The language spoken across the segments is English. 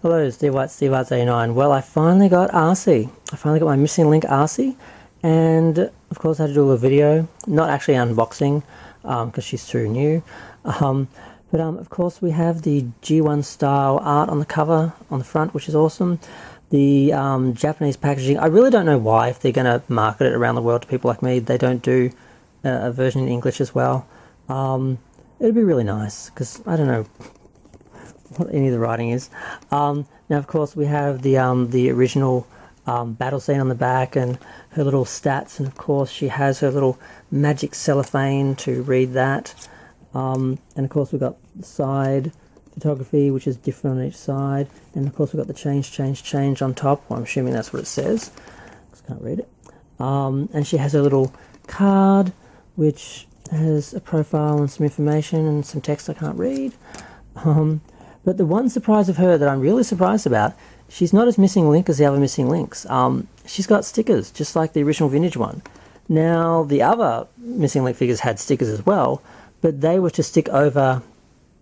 Hello, Steve White, Steve Arts 89. Well, I finally got Arcee. I finally got my missing link Arcee, and of course I had to do a video, not actually unboxing, because she's too new. But of course we have the G1 style art on the cover, on the front, which is awesome. The Japanese packaging, I really don't know why, if they're going to market it around the world to people like me, they don't do a version in English as well. It'd be really nice, because I don't know what any of the writing is. Now, of course, we have the original battle scene on the back and her little stats, and of course she has her little magic cellophane to read that. And of course we've got the side photography, which is different on each side, and of course we've got the change on top. Well, I'm assuming that's what it says. Just can't read it. And she has a little card which has a profile and some information and some text I can't read. But the one surprise of her that I'm really surprised about, she's not as missing link as the other missing links. She's got stickers, just like the original vintage one. Now, the other missing link figures had stickers as well, but they were to stick over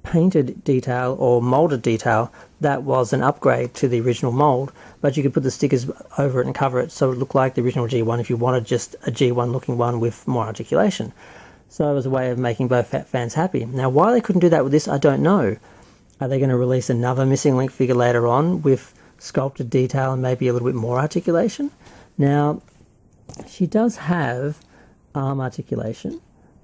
painted detail or molded detail that was an upgrade to the original mold, but you could put the stickers over it and cover it so it looked like the original G1 if you wanted just a G1 looking one with more articulation. So it was a way of making both fans happy. Now, why they couldn't do that with this, I don't know. Are they going to release another missing link figure later on with sculpted detail and maybe a little bit more articulation? Now, she does have arm articulation,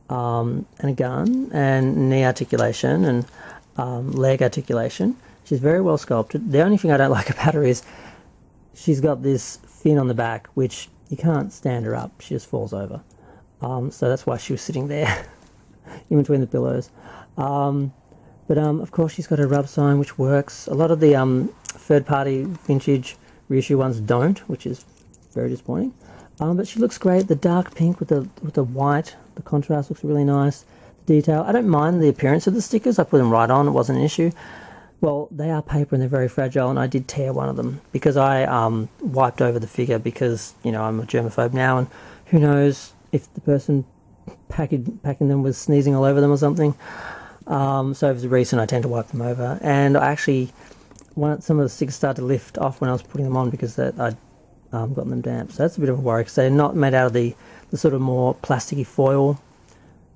and a gun, and knee articulation, and leg articulation. She's very well sculpted. The only thing I don't like about her is she's got this fin on the back, which you can't stand her up. She just falls over. So that's why she was sitting there in between the pillows. But of course she's got a rub sign, which works. A lot of the third-party vintage reissue ones don't, which is very disappointing. But she looks great. The dark pink with the white, the contrast looks really nice. The detail, I don't mind the appearance of the stickers. I put them right on. It wasn't an issue. Well, they are paper and they're very fragile, and I did tear one of them because I wiped over the figure because, you know, I'm a germaphobe now, and who knows if the person packing them was sneezing all over them or something. So it was a reason I tend to wipe them over. And I actually, some of the stickers started to lift off when I was putting them on because I'd gotten them damp. So that's a bit of a worry because they're not made out of the sort of more plasticky foil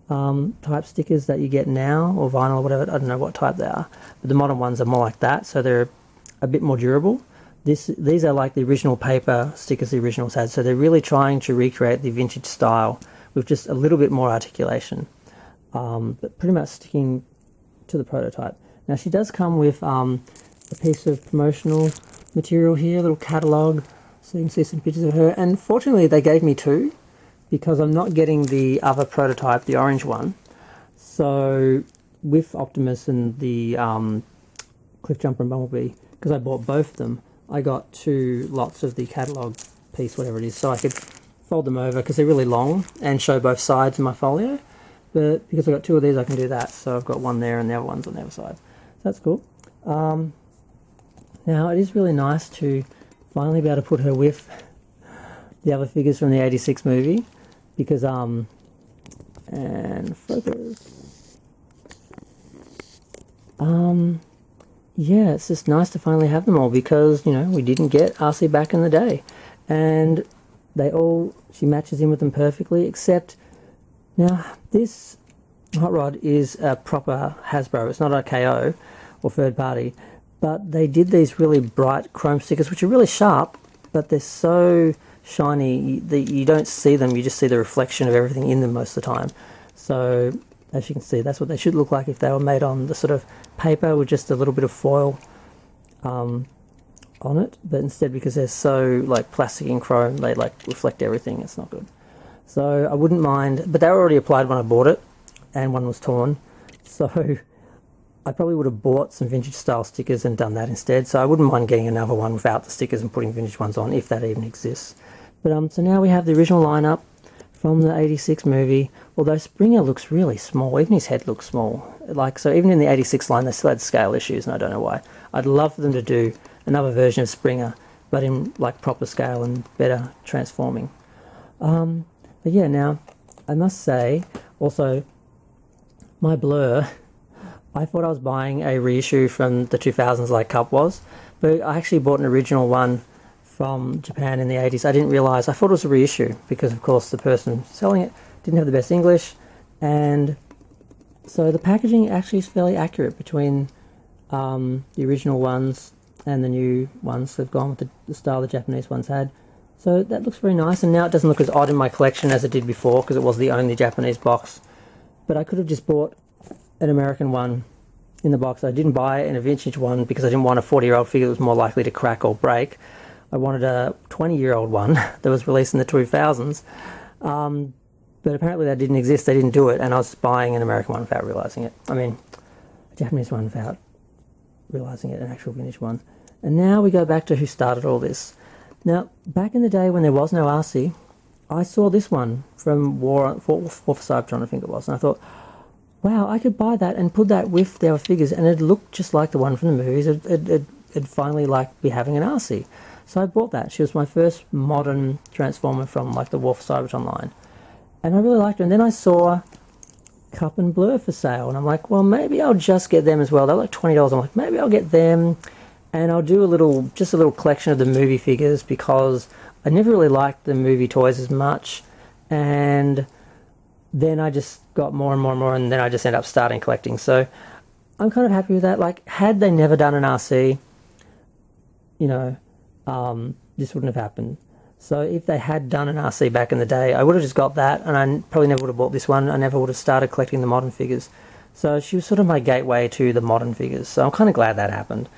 type stickers that you get now, or vinyl or whatever. I don't know what type they are. But the modern ones are more like that, so they're a bit more durable. These are like the original paper stickers the originals had, so they're really trying to recreate the vintage style with just a little bit more articulation. But pretty much sticking to the prototype. Now she does come with a piece of promotional material here, a little catalogue, so you can see some pictures of her. And fortunately they gave me two, because I'm not getting the other prototype, the orange one. So with Optimus and the Cliffjumper and Bumblebee, because I bought both of them, I got 2 lots of the catalogue piece, whatever it is, so I could fold them over because they're really long and show both sides in my folio. But because I've got 2 of these, I can do that. So I've got one there and the other one's on the other side. So that's cool. Now, it is really nice to finally be able to put her with the other figures from the 86 movie. Because, and focus. Yeah, it's just nice to finally have them all because, you know, we didn't get Arcee back in the day. And she matches in with them perfectly, except... Now, this hot rod is a proper Hasbro. It's not a KO or third party, but they did these really bright chrome stickers, which are really sharp, but they're so shiny that you don't see them. You just see the reflection of everything in them most of the time. So, as you can see, that's what they should look like if they were made on the sort of paper with just a little bit of foil on it. But instead, because they're so like plastic and chrome, they like reflect everything. It's not good. So I wouldn't mind, but they were already applied when I bought it, and one was torn. So I probably would have bought some vintage style stickers and done that instead. So I wouldn't mind getting another one without the stickers and putting vintage ones on, if that even exists. But so now we have the original lineup from the 86 movie, although Springer looks really small. Even his head looks small. Like, so even in the 86 line, they still had scale issues, and I don't know why. I'd love for them to do another version of Springer, but in like proper scale and better transforming. But yeah, now, I must say, also, my blur I thought I was buying a reissue from the 2000s like Cup was, but I actually bought an original one from Japan in the 80s. I didn't realise, I thought it was a reissue because of course the person selling it didn't have the best English, and so the packaging actually is fairly accurate between the original ones and the new ones. They've gone with the style the Japanese ones had. So that looks very nice, and now it doesn't look as odd in my collection as it did before because it was the only Japanese box. But I could have just bought an American one in the box. I didn't buy an vintage one because I didn't want a 40-year-old figure that was more likely to crack or break. I wanted a 20-year-old one that was released in the 2000s. But apparently that didn't exist. They didn't do it, and I was buying an American one without realising it. I mean, a Japanese one without realising it, an actual vintage one. And now we go back to who started all this. Now, back in the day when there was no Arcee, I saw this one from War for Cybertron, I think it was, and I thought, wow, I could buy that and put that with their figures, and it looked just like the one from the movies. It'd finally like be having an Arcee. So I bought that. She was my first modern Transformer from like the War for Cybertron line. And I really liked her. And then I saw Cup and Blur for sale, and I'm like, well, maybe I'll just get them as well. They're like $20. I'm like, maybe I'll get them, and I'll do just a little collection of the movie figures because I never really liked the movie toys as much. And then I just got more and more and more, and then I just ended up starting collecting. So I'm kind of happy with that. Like, had they never done an Arcee, you know, this wouldn't have happened. So if they had done an Arcee back in the day, I would have just got that, and I probably never would have bought this one. I never would have started collecting the modern figures. So she was sort of my gateway to the modern figures. So I'm kind of glad that happened.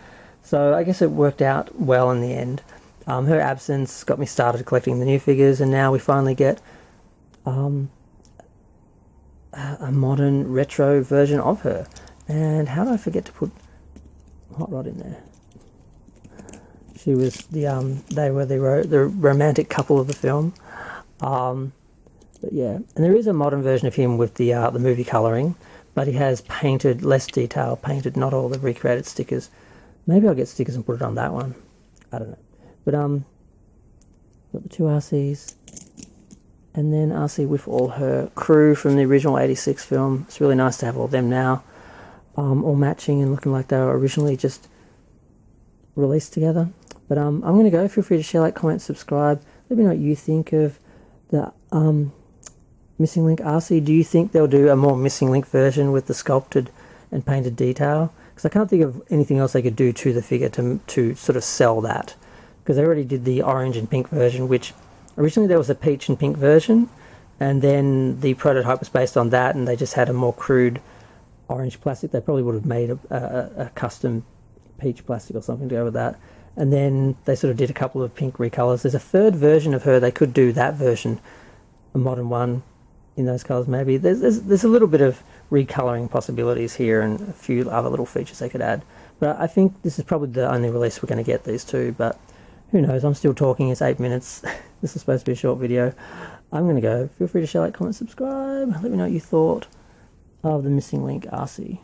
So I guess it worked out well in the end. Her absence got me started collecting the new figures, and now we finally get a modern retro version of her. And how did I forget to put Hot Rod in there? She was they were the romantic couple of the film. But yeah, and there is a modern version of him with the movie colouring, but he has painted, less detail, painted, not all the recreated stickers. Maybe I'll get stickers and put it on that one. I don't know. But got the two Arcees, and then Arcee with all her crew from the original '86 film. It's really nice to have all of them now, all matching and looking like they were originally just released together. But I'm going to go. Feel free to share, like, comment, subscribe. Let me know what you think of the Missing Link Arcee. Do you think they'll do a more Missing Link version with the sculpted and painted detail? Because I can't think of anything else they could do to the figure to sort of sell that. Because they already did the orange and pink version, which originally there was a peach and pink version, and then the prototype was based on that, and they just had a more crude orange plastic. They probably would have made a custom peach plastic or something to go with that. And then they sort of did a couple of pink recolors. There's a third version of her. They could do that version, a modern one in those colors maybe. There's a little bit of recoloring possibilities here and a few other little features they could add. But I think this is probably the only release we're going to get these two. But who knows? I'm still talking. It's 8 minutes. This is supposed to be a short video. I'm going to go. Feel free to share, like, comment, subscribe. Let me know what you thought of the Missing Link Arcee.